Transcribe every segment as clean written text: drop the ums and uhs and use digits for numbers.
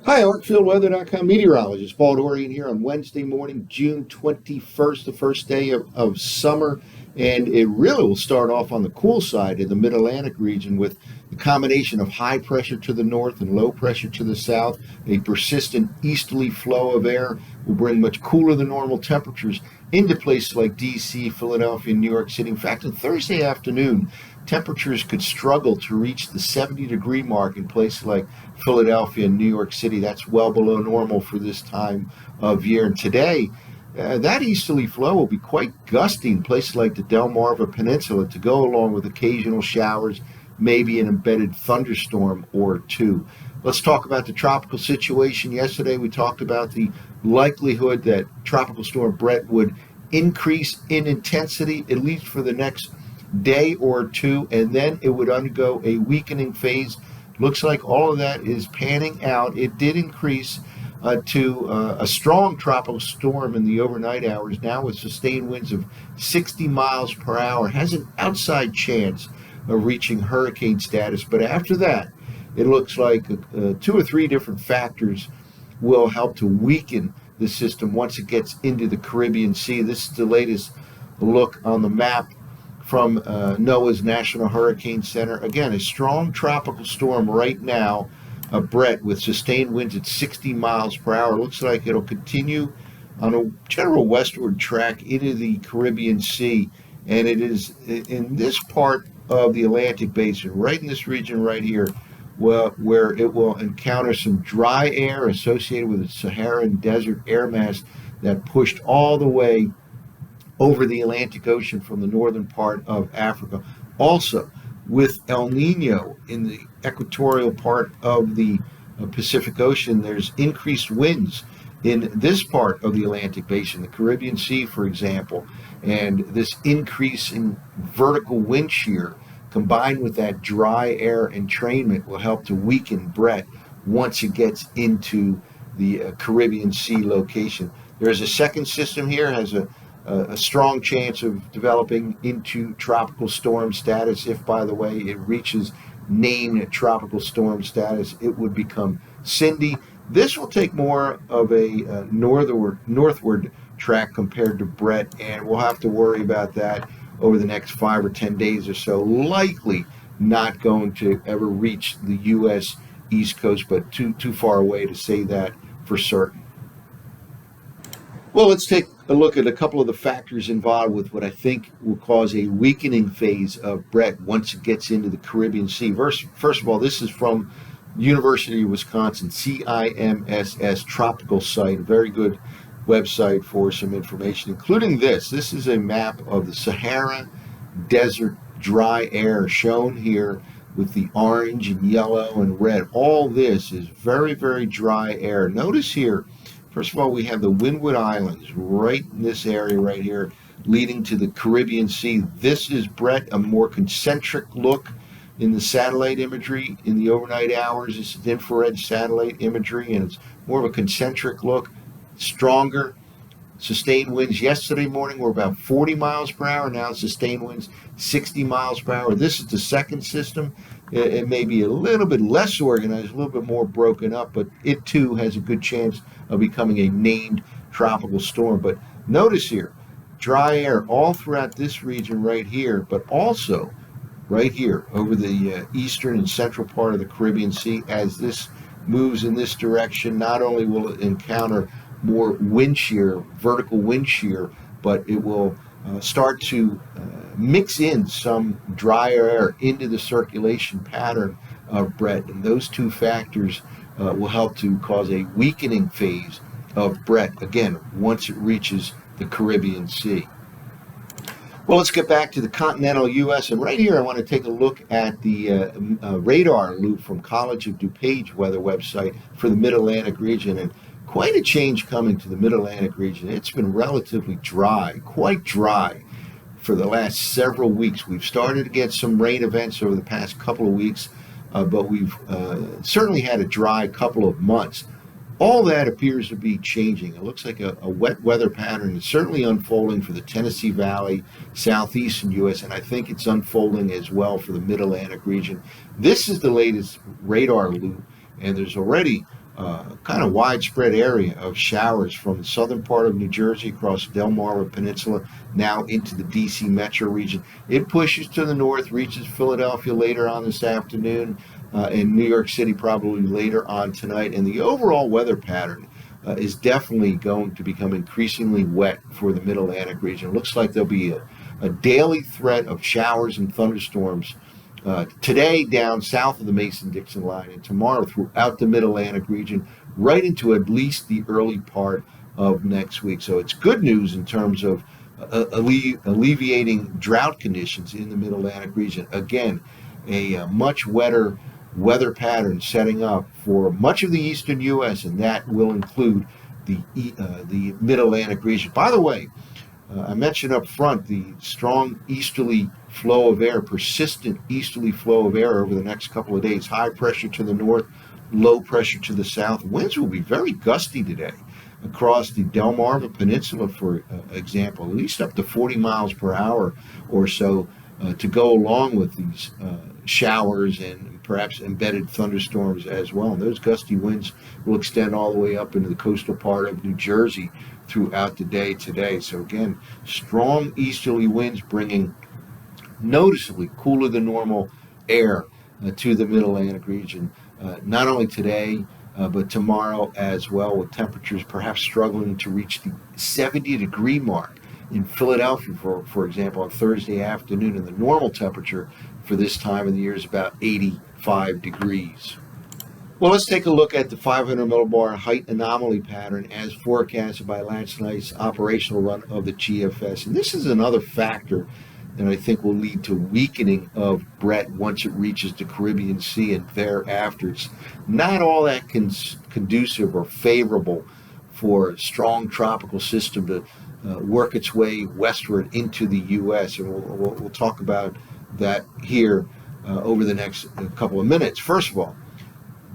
Hi, ArcfieldWeather.com meteorologist Paul Dorian here on Wednesday morning, June 21st, the first day of summer. And it really will start off on the cool side in the mid-Atlantic region with the combination of high pressure to the north and low pressure to the south. A persistent easterly flow of air will bring much cooler than normal temperatures into places like D.C., Philadelphia, and New York City. In fact, on Thursday afternoon, temperatures could struggle to reach the 70-degree mark in places like Philadelphia and New York City. That's well below normal for this time of year. And today, that easterly flow will be quite gusty in places like the Delmarva Peninsula to go along with occasional showers, maybe an embedded thunderstorm or two. Let's talk about the tropical situation. Yesterday, we talked about the likelihood that Tropical Storm Bret would increase in intensity, at least for the next day or two, and then it would undergo a weakening phase. Looks like all of that is panning out. It did increase to a strong tropical storm in the overnight hours, now with sustained winds of 60 miles per hour. Has an outside chance of reaching hurricane status, but after that, it looks like two or three different factors will help to weaken the system once it gets into the Caribbean Sea. This is the latest look on the map from NOAA's National Hurricane Center. Again, a strong tropical storm right now, Bret, with sustained winds at 60 miles per hour. Looks like it'll continue on a general westward track into the Caribbean Sea. And it is in this part of the Atlantic Basin, right in this region right here, where it will encounter some dry air associated with the Saharan desert air mass that pushed all the way over the Atlantic Ocean from the northern part of Africa. Also, with El Nino in the equatorial part of the Pacific Ocean, there's increased winds in this part of the Atlantic Basin, the Caribbean Sea, for example. And this increase in vertical wind shear combined with that dry air entrainment will help to weaken Bret once it gets into the Caribbean Sea location. There's a second system here, has a strong chance of developing into tropical storm status. If, by the way, it reaches named tropical storm status, it would become Cindy. This will take more of a northward track compared to Bret, and we'll have to worry about that over the next 5 or 10 days or so. Likely not going to ever reach the U.S. East Coast, but too far away to say that for certain. Well, let's take a look at a couple of the factors involved with what I think will cause a weakening phase of Bret once it gets into the Caribbean Sea. First of all, this is from University of Wisconsin, CIMSS Tropical Site, a very good website for some information, including this. This is a map of the Sahara Desert dry air shown here with the orange and yellow and red. All this is very, very dry air. Notice here, first of all, we have the Windward Islands right in this area right here, leading to the Caribbean Sea. This is Bret, a more concentric look in the satellite imagery in the overnight hours. This is infrared satellite imagery, and it's more of a concentric look, stronger. Sustained winds yesterday morning were about 40 miles per hour. Now sustained winds 60 miles per hour. This is the second system. It may be a little bit less organized, a little bit more broken up, but it too has a good chance of becoming a named tropical storm. But notice here, dry air all throughout this region right here, but also right here over the eastern and central part of the Caribbean Sea. As this moves in this direction, not only will it encounter more wind shear, vertical wind shear, but it will start to mix in some drier air into the circulation pattern of Bret. And those two factors will help to cause a weakening phase of Bret, again, once it reaches the Caribbean Sea. Well, let's get back to the continental U.S. And right here, I want to take a look at the radar loop from College of DuPage weather website for the Mid-Atlantic region. And quite a change coming to the Mid-Atlantic region. It's been relatively dry, quite dry for the last several weeks. We've started to get some rain events over the past couple of weeks, but we've certainly had a dry couple of months. All that appears to be changing. It looks like a wet weather pattern is certainly unfolding for the Tennessee Valley, southeastern U.S., and I think it's unfolding as well for the Mid-Atlantic region. This is the latest radar loop, and there's already kind of widespread area of showers from the southern part of New Jersey across the Delmarva Peninsula now into the D.C. metro region. It pushes to the north, reaches Philadelphia later on this afternoon, and New York City probably later on tonight. And the overall weather pattern is definitely going to become increasingly wet for the Mid-Atlantic region. It looks like there'll be a daily threat of showers and thunderstorms today down south of the Mason-Dixon line, and tomorrow throughout the Mid-Atlantic region, right into at least the early part of next week. So it's good news in terms of alleviating drought conditions in the Mid-Atlantic region. Again, a much wetter weather pattern setting up for much of the eastern U.S., and that will include the Mid-Atlantic region. By the way, I mentioned up front the strong easterly flow of air, persistent easterly flow of air over the next couple of days. High pressure to the north, low pressure to the south. Winds will be very gusty today across the Delmarva Peninsula, for example, at least up to 40 miles per hour or so to go along with these showers and perhaps embedded thunderstorms as well. And those gusty winds will extend all the way up into the coastal part of New Jersey throughout the day today. So again, strong easterly winds bringing noticeably cooler than normal air to the Mid-Atlantic region, not only today, but tomorrow as well, with temperatures perhaps struggling to reach the 70-degree mark in Philadelphia, for example, on Thursday afternoon, and the normal temperature for this time of the year is about 85 degrees. Well, let's take a look at the 500 millibar height anomaly pattern as forecasted by last night's operational run of the GFS. And this is another factor that I think will lead to weakening of Bret once it reaches the Caribbean Sea and thereafter. It's not all that conducive or favorable for a strong tropical system to work its way westward into the U.S. And we'll talk about that here over the next couple of minutes. First of all,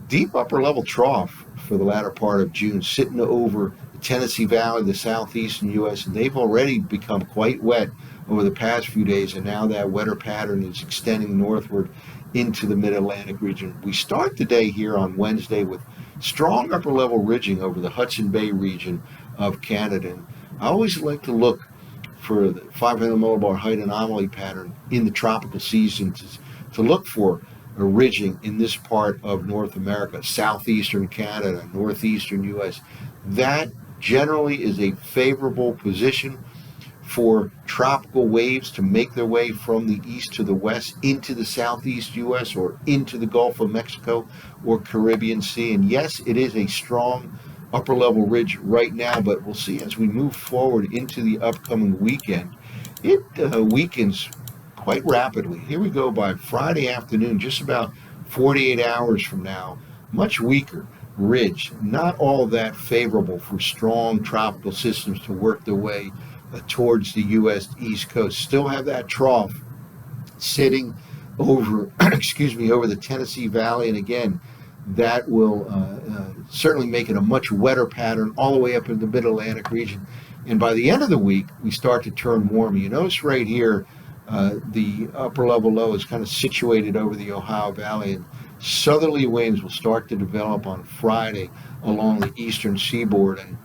deep upper level trough for the latter part of June, sitting over the Tennessee Valley, the southeastern U.S., and they've already become quite wet over the past few days, and now that wetter pattern is extending northward into the Mid-Atlantic region. We start the day here on Wednesday with strong upper level ridging over the Hudson Bay region of Canada. And I always like to look for the 500 millibar height anomaly pattern in the tropical season to look for a ridging in this part of North America, southeastern Canada, northeastern U.S. That generally is a favorable position for tropical waves to make their way from the east to the west into the southeast U.S. or into the Gulf of Mexico or Caribbean Sea. And yes, it is a strong upper level ridge right now, but we'll see as we move forward into the upcoming weekend, it weakens quite rapidly. Here we go by Friday afternoon, just about 48 hours from now, much weaker ridge, not all that favorable for strong tropical systems to work their way towards the U.S. East Coast. Still have that trough sitting over, over the Tennessee Valley, and again, that will certainly make it a much wetter pattern all the way up in the Mid-Atlantic region. And by the end of the week, we start to turn warm. You notice right here, the upper level low is kind of situated over the Ohio Valley, and southerly winds will start to develop on Friday along the eastern seaboard. And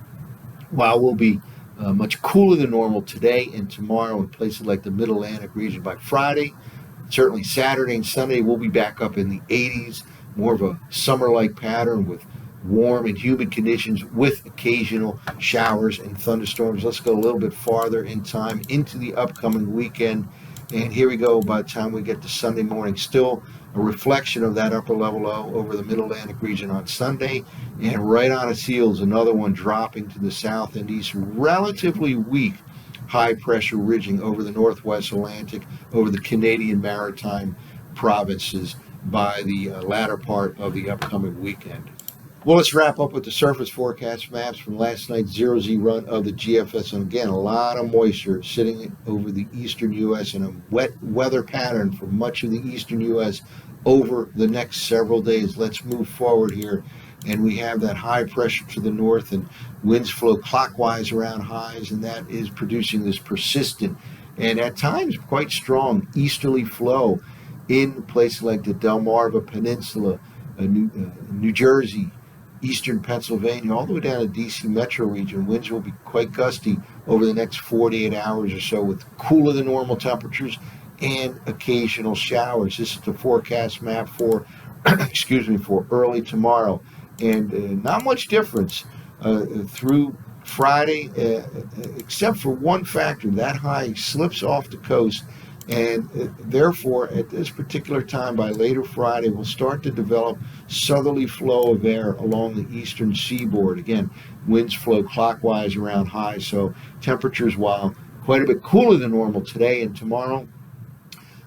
while we'll be much cooler than normal today and tomorrow in places like the Mid-Atlantic region, by Friday, certainly Saturday and Sunday, we'll be back up in the 80s, more of a summer-like pattern with warm and humid conditions with occasional showers and thunderstorms. Let's go a little bit farther in time into the upcoming weekend. And here we go by the time we get to Sunday morning. Still a reflection of that upper level low over the Mid-Atlantic region on Sunday. And right on its heels, another one dropping to the south and east. Relatively weak high pressure ridging over the Northwest Atlantic, over the Canadian Maritime provinces by the latter part of the upcoming weekend. Well, let's wrap up with the surface forecast maps from last night's zero-Z run of the GFS. And again, a lot of moisture sitting over the eastern U.S. and a wet weather pattern for much of the eastern U.S. over the next several days. Let's move forward here. And we have that high pressure to the north, and winds flow clockwise around highs, and that is producing this persistent and at times quite strong easterly flow in places like the Delmarva Peninsula, New Jersey, eastern Pennsylvania, all the way down to DC metro region. Winds will be quite gusty over the next 48 hours or so, with cooler than normal temperatures and occasional showers. This is the forecast map for, excuse me, for early tomorrow. And not much difference through Friday, except for one factor. That high slips off the coast, and therefore, at this particular time, by later Friday, we'll start to develop southerly flow of air along the eastern seaboard. Again, winds flow clockwise around high, so temperatures, while quite a bit cooler than normal today and tomorrow,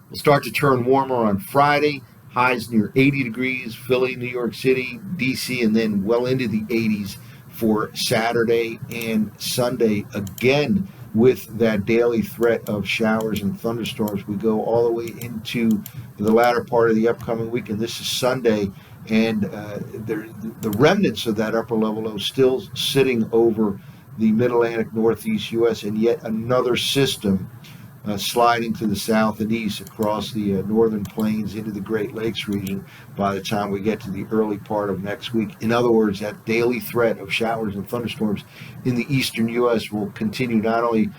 will start to turn warmer on Friday. Highs near 80 degrees, Philly, New York City, DC, and then well into the 80s for Saturday and Sunday. Again, with that daily threat of showers and thunderstorms, we go all the way into the latter part of the upcoming week, and this is Sunday, and the remnants of that upper level low still sitting over the mid-Atlantic northeast U.S., and yet another system sliding to the south and east across the northern plains into the Great Lakes region by the time we get to the early part of next week. In other words, that daily threat of showers and thunderstorms in the eastern U.S. will continue not only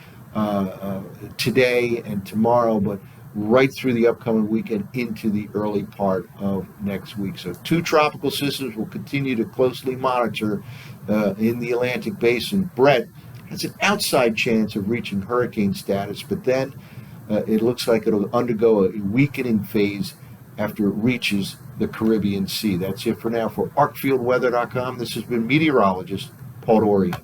today and tomorrow, but right through the upcoming weekend into the early part of next week. So two tropical systems will continue to closely monitor in the Atlantic Basin. Bret has an outside chance of reaching hurricane status, but then it looks like it'll undergo a weakening phase after it reaches the Caribbean Sea. That's it for now. For ArcfieldWeather.com, this has been meteorologist Paul Dorey.